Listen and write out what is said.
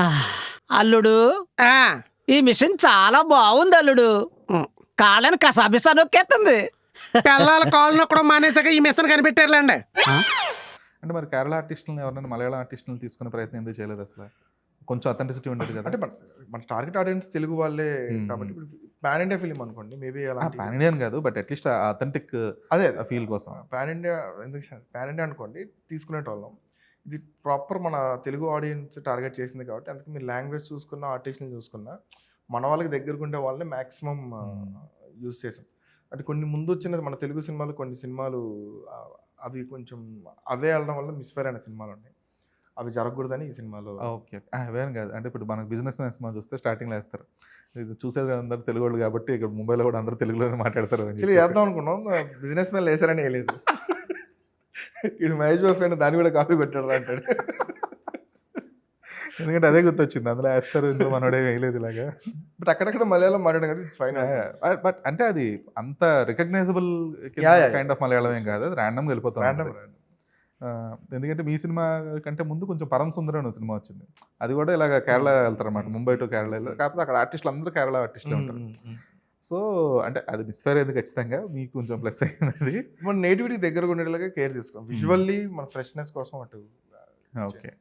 ఆ, అల్లుడు ఆ, ఈ మిషన్ చాలా బాగుంది అల్లుడు. ఉమ్. కాళ్ళని కసాబిసా నొక్కేస్తుంది. పిల్లల కాళ్ళు నొక్కడం మానేసాక ఈ మిషన్ కనిపెట్టారులేండి. అంటే మరి కేరళ ఆర్టిస్టులను ఎవరైనా మలయాళం ఆర్టిస్టులను తీసుకునే ప్రయత్నం ఎందుకు చేయలేదు అసలు? కొంచెం అథెంటిసిటీ ఉండదు కదా. అంటే మన టార్గెట్ ఆడియన్స్ తెలుగు వాళ్ళే కాబట్టి ఇప్పుడు పాన్ ఇండియా ఫిలిం అనుకోండి మేబీ అలాంటి పాన్ ఇండియన్ కాదు, బట్ అట్లీస్ట్ అథెంటిక్ అదే ఫీల్ కోసం. పాన్ ఇండియా ఎందుకు పాన్ ఇండియా అనుకోండి తీసుకునేటోళ్ళం. ఇది ప్రాపర్ మన తెలుగు ఆడియన్స్ టార్గెట్ చేసింది కాబట్టి అందుకే మీరు లాంగ్వేజ్ చూసుకున్న ఆర్టిస్ట్ని చూసుకున్నా మన వాళ్ళకి దగ్గరకు ఉండే వాళ్ళని మ్యాక్సిమం యూజ్ చేసాం. అంటే కొన్ని ముందు వచ్చిన మన తెలుగు సినిమాలు కొన్ని సినిమాలు అవి కొంచెం అవే వెళ్ళడం వల్ల మిస్ఫైర్ అయిన సినిమాలు ఉన్నాయి. అవి జరగకూడదని ఈ సినిమాలో. ఓకే, అవేం కాదు. అంటే ఇప్పుడు మనకు బిజినెస్ సినిమా చూస్తే స్టార్టింగ్లో వేస్తారు, ఇది చూసేది అందరూ తెలుగు వాళ్ళు కాబట్టి ఇక్కడ ముంబైలో కూడా అందరూ తెలుగులోనే మాట్లాడతారు అని యాక్చువల్లీ వేద్దాం అనుకున్నాం, బిజినెస్ మ్యాన్ వేసారని వేయలేదు. ఇది మహేష్ బాబు అయినా దాన్ని కూడా కాపీ కొట్టాడు అంటాడు. ఎందుకంటే అదే గుర్తొచ్చింది, అందులో వేస్తారు, ఇందులో మనోడే వేయలేదు ఇలాగా. బట్ అక్కడక్కడ మలయాళం మాట్లాడడం కదా ఇట్స్ ఫైన్. బట్ అంటే అది అంత రికగ్నైజబుల్ కైండ్ ఆఫ్ మలయాళం ఏం కాదు, అది ర్యాండమ్గా వెళ్ళిపోతాం. ఎందుకంటే మీ సినిమా కంటే ముందు కొంచెం పరం సుందరం అనే సినిమా వచ్చింది, అది కూడా ఇలాగ కేరళ వెళ్తారు అనమాట, ముంబై టు కేరళ. కాకపోతే అక్కడ ఆర్టిస్టులు అందరూ కేరళ ఆర్టిస్టులు ఉంటారు. సో అంటే అది మిస్ఫైర్ అయింది ఖచ్చితంగా, మీకు కొంచెం ప్లస్ అయింది అది. మన నేటివిటీ దగ్గర ఉండేలాగా కేర్ తీసుకోం, విజువల్లీ మన ఫ్రెష్నెస్ కోసం అటు. ఓకే,